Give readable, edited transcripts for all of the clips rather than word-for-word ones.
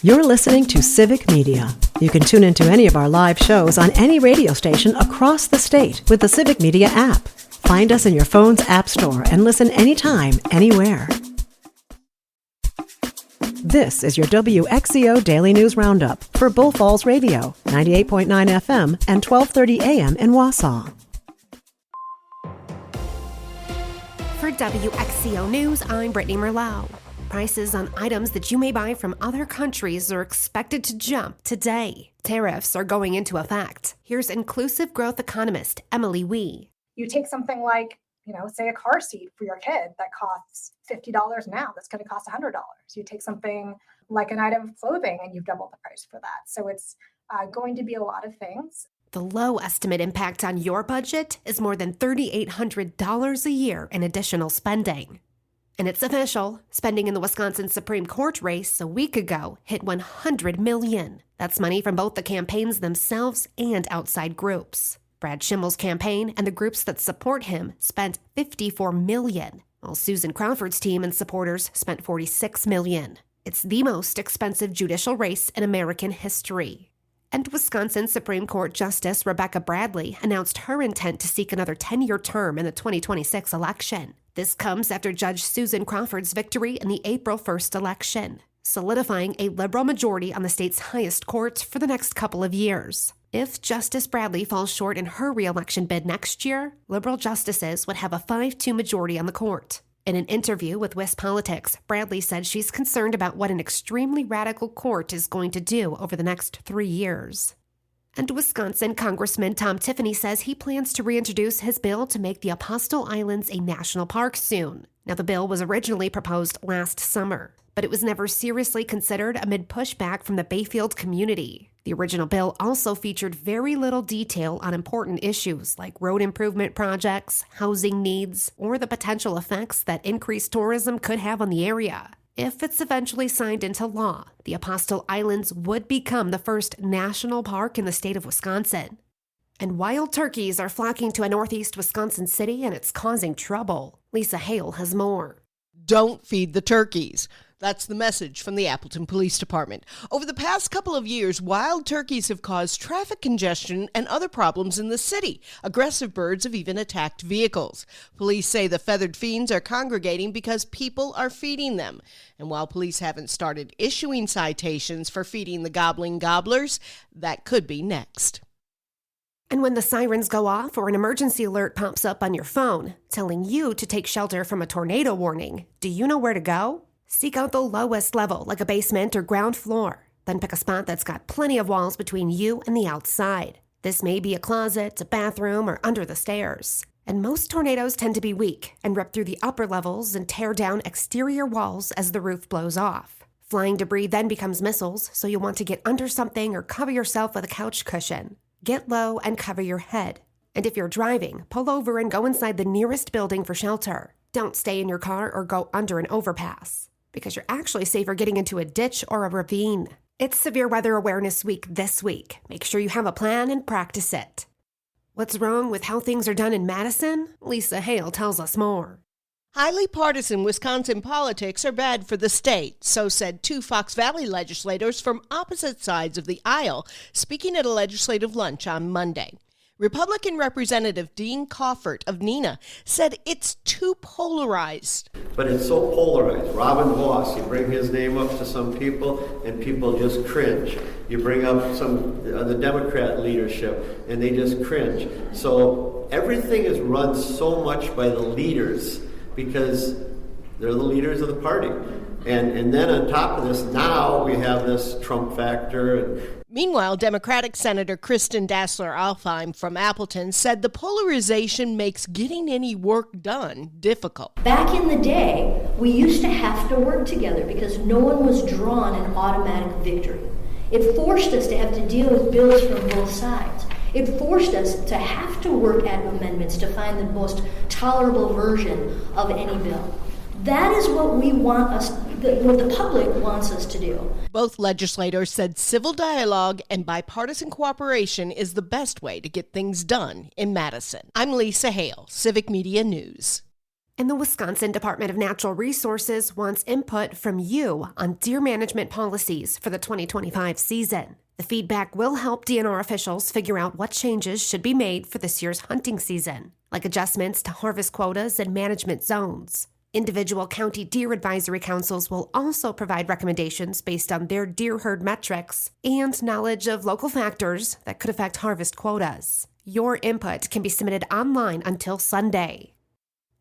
You're listening to Civic Media. You can tune into any of our live shows on any radio station across the state with the Civic Media app. Find us in your phone's app store and listen anytime, anywhere. This is your WXCO Daily News Roundup for Bull Falls Radio, 98.9 FM and 1230 AM in Wausau. For WXCO News, I'm Brittany Merlot. Prices on items that you may buy from other countries are expected to jump today. Tariffs are going into effect. Here's inclusive growth economist Emily Wee. You take something like, say a car seat for your kid that costs $50 now, that's going to cost $100. You take something like an item of clothing and you've doubled the price for that. So it's going to be a lot of things. The low estimate impact on your budget is more than $3,800 a year in additional spending. And it's official. Spending in the Wisconsin Supreme Court race a week ago hit $100 million. That's money from both the campaigns themselves and outside groups. Brad Schimmel's campaign and the groups that support him spent $54 million, while Susan Crawford's team and supporters spent $46 million. It's the most expensive judicial race in American history. And Wisconsin Supreme Court Justice Rebecca Bradley announced her intent to seek another 10-year term in the 2026 election. This comes after Judge Susan Crawford's victory in the April 1st election, solidifying a liberal majority on the state's highest court for the next couple of years. If Justice Bradley falls short in her re-election bid next year, liberal justices would have a 5-2 majority on the court. In an interview with WisPolitics, Bradley said she's concerned about what an extremely radical court is going to do over the next 3 years. And Wisconsin Congressman Tom Tiffany says he plans to reintroduce his bill to make the Apostle Islands a national park soon. Now, the bill was originally proposed last summer, but it was never seriously considered amid pushback from the Bayfield community. The original bill also featured very little detail on important issues like road improvement projects, housing needs, or the potential effects that increased tourism could have on the area. If it's eventually signed into law, the Apostle Islands would become the first national park in the state of Wisconsin. And wild turkeys are flocking to a northeast Wisconsin city, and it's causing trouble. Lisa Hale has more. Don't feed the turkeys. That's the message from the Appleton Police Department. Over the past couple of years, wild turkeys have caused traffic congestion and other problems in the city. Aggressive birds have even attacked vehicles. Police say the feathered fiends are congregating because people are feeding them. And while police haven't started issuing citations for feeding the gobbling gobblers, that could be next. And when the sirens go off or an emergency alert pops up on your phone, telling you to take shelter from a tornado warning, do you know where to go? Seek out the lowest level, like a basement or ground floor. Then pick a spot that's got plenty of walls between you and the outside. This may be a closet, a bathroom, or under the stairs. And most tornadoes tend to be weak and rip through the upper levels and tear down exterior walls as the roof blows off. Flying debris then becomes missiles, so you'll want to get under something or cover yourself with a couch cushion. Get low and cover your head. And if you're driving, pull over and go inside the nearest building for shelter. Don't stay in your car or go under an overpass, because you're actually safer getting into a ditch or a ravine. It's Severe Weather Awareness Week this week. Make sure you have a plan and practice it. What's wrong with how things are done in Madison? Lisa Hale tells us more. Highly partisan Wisconsin politics are bad for the state, so said 2 Fox Valley legislators from opposite sides of the aisle, speaking at a legislative lunch on Monday. Republican Representative Dean Coffert of Neenah said it's too polarized. But it's so polarized. Robin Voss, you bring his name up to some people and people just cringe. You bring up the Democrat leadership and they just cringe. So everything is run so much by the leaders because they're the leaders of the party. And then on top of this, now we have this Trump factor. Meanwhile, Democratic Senator Kristen Dassler-Alfheim from Appleton said the polarization makes getting any work done difficult. Back in the day, we used to have to work together because no one was drawn an automatic victory. It forced us to have to deal with bills from both sides. It forced us to have to work at amendments to find the most tolerable version of any bill. That is what we want us, what the public wants us to do. Both legislators said civil dialogue and bipartisan cooperation is the best way to get things done in Madison. I'm Lisa Hale, Civic Media News. And the Wisconsin Department of Natural Resources wants input from you on deer management policies for the 2025 season. The feedback will help DNR officials figure out what changes should be made for this year's hunting season, like adjustments to harvest quotas and management zones. Individual county deer advisory councils will also provide recommendations based on their deer herd metrics and knowledge of local factors that could affect harvest quotas. Your input can be submitted online until Sunday.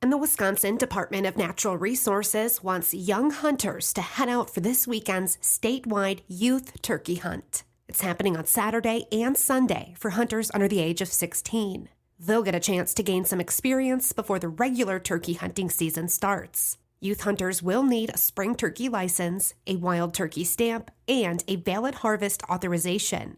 And the Wisconsin Department of Natural Resources wants young hunters to head out for this weekend's statewide youth turkey hunt. It's happening on Saturday and Sunday for hunters under the age of 16. They'll get a chance to gain some experience before the regular turkey hunting season starts. Youth hunters will need a spring turkey license, a wild turkey stamp, and a valid harvest authorization.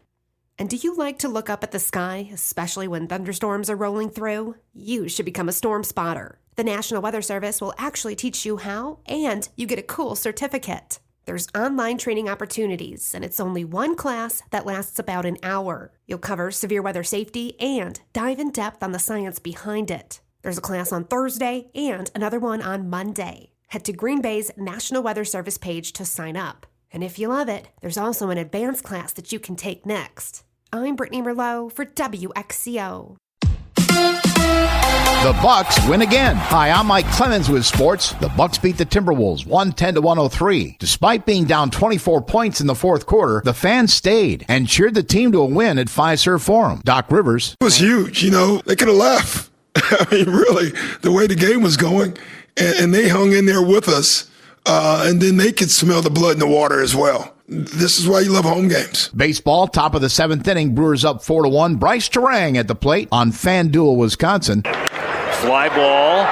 And do you like to look up at the sky, especially when thunderstorms are rolling through? You should become a storm spotter. The National Weather Service will actually teach you how, and you get a cool certificate. There's online training opportunities, and it's only one class that lasts about an hour. You'll cover severe weather safety and dive in depth on the science behind it. There's a class on Thursday and another one on Monday. Head to Green Bay's National Weather Service page to sign up. And if you love it, there's also an advanced class that you can take next. I'm Brittany Merlot for WXCO. The Bucks win again. Hi, I'm Mike Clemens with sports. The Bucks beat the Timberwolves 110-103. Despite being down 24 points in the fourth quarter, the fans stayed and cheered the team to a win at Fiserv Forum. Doc Rivers. It was huge, They could have left. I mean, really, the way the game was going, and they hung in there with us, and then they could smell the blood in the water as well. This is why you love home games. Baseball, top of the seventh inning, Brewers up 4-1. Bryce Terang at the plate on FanDuel, Wisconsin. Fly ball,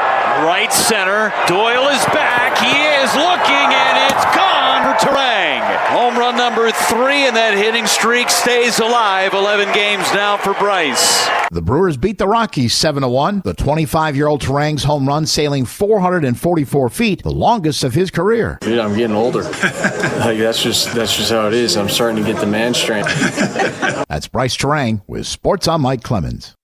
right center. Doyle is back. He is looking, and it's gone for Terang. Home run number 3, and that hitting streak stays alive. 11 games now for Bryce. The Brewers beat the Rockies 7-1. The 25-year-old Terang's home run sailing 444 feet, the longest of his career. Dude, I'm getting older. That's just how it is. I'm starting to get the man strength. That's Bryce Terang with Sports on Mike Clemens.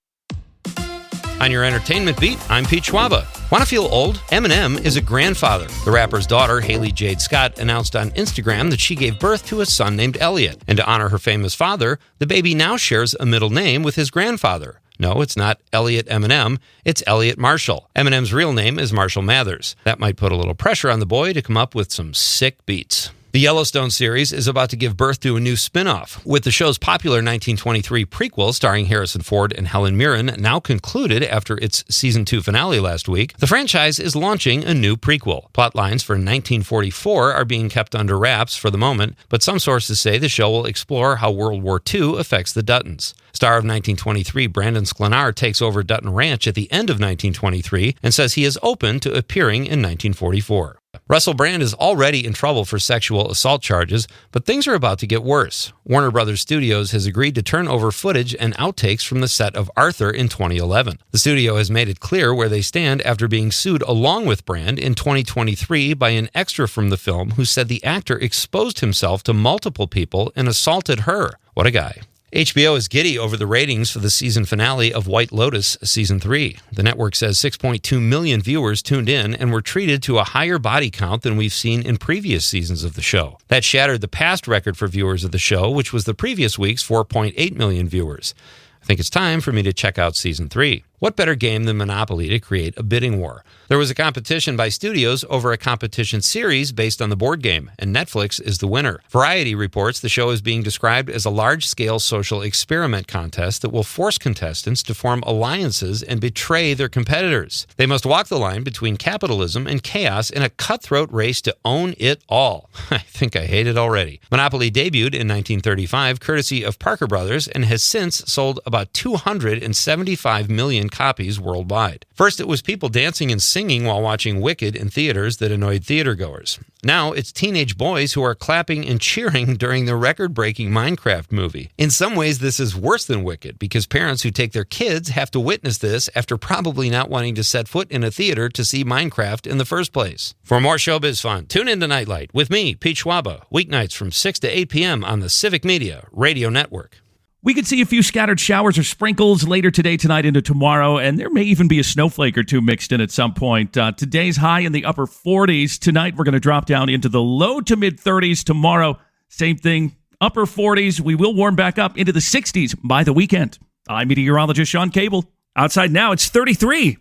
On your entertainment beat, I'm Pete Schwaba. Want to feel old? Eminem is a grandfather. The rapper's daughter, Haley Jade Scott, announced on Instagram that she gave birth to a son named Elliot. And to honor her famous father, the baby now shares a middle name with his grandfather. No, it's not Elliot Eminem, it's Elliot Marshall. Eminem's real name is Marshall Mathers. That might put a little pressure on the boy to come up with some sick beats. The Yellowstone series is about to give birth to a new spin-off. With the show's popular 1923 prequel starring Harrison Ford and Helen Mirren now concluded after its season 2 finale last week, the franchise is launching a new prequel. Plot lines for 1944 are being kept under wraps for the moment, but some sources say the show will explore how World War II affects the Duttons. Star of 1923 Brandon Sklenar takes over Dutton Ranch at the end of 1923 and says he is open to appearing in 1944. Russell Brand is already in trouble for sexual assault charges, but things are about to get worse. Warner Brothers Studios has agreed to turn over footage and outtakes from the set of Arthur in 2011. The studio has made it clear where they stand after being sued along with Brand in 2023 by an extra from the film who said the actor exposed himself to multiple people and assaulted her. What a guy. HBO is giddy over the ratings for the season finale of White Lotus Season 3. The network says 6.2 million viewers tuned in and were treated to a higher body count than we've seen in previous seasons of the show. That shattered the past record for viewers of the show, which was the previous week's 4.8 million viewers. I think it's time for me to check out Season 3. What better game than Monopoly to create a bidding war? There was a competition by studios over a competition series based on the board game, and Netflix is the winner. Variety reports the show is being described as a large-scale social experiment contest that will force contestants to form alliances and betray their competitors. They must walk the line between capitalism and chaos in a cutthroat race to own it all. I think I hate it already. Monopoly debuted in 1935, courtesy of Parker Brothers, and has since sold about 275 million copies worldwide. First, it was people dancing and singing while watching Wicked in theaters that annoyed theatergoers. Now, it's teenage boys who are clapping and cheering during the record-breaking Minecraft movie. In some ways, this is worse than Wicked, because parents who take their kids have to witness this after probably not wanting to set foot in a theater to see Minecraft in the first place. For more showbiz fun, tune in to Nightlight with me, Pete Schwaba, weeknights from 6 to 8 p.m. on the Civic Media Radio Network. We could see a few scattered showers or sprinkles later today, tonight, into tomorrow, and there may even be a snowflake or two mixed in at some point. Today's high in the upper 40s. Tonight, we're going to drop down into the low to mid 30s. Tomorrow, same thing, upper 40s. We will warm back up into the 60s by the weekend. I'm meteorologist Sean Cable. Outside now, it's 33.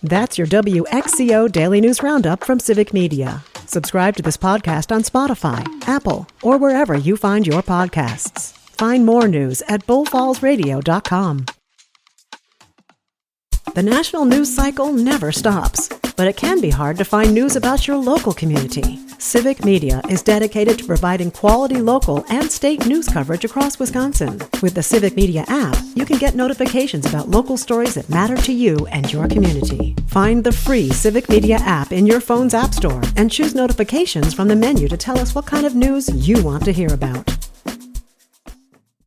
That's your WXCO Daily News Roundup from Civic Media. Subscribe to this podcast on Spotify, Apple, or wherever you find your podcasts. Find more news at bullfallsradio.com. The national news cycle never stops, but it can be hard to find news about your local community. Civic Media is dedicated to providing quality local and state news coverage across Wisconsin. With the Civic Media app, you can get notifications about local stories that matter to you and your community. Find the free Civic Media app in your phone's app store and choose notifications from the menu to tell us what kind of news you want to hear about.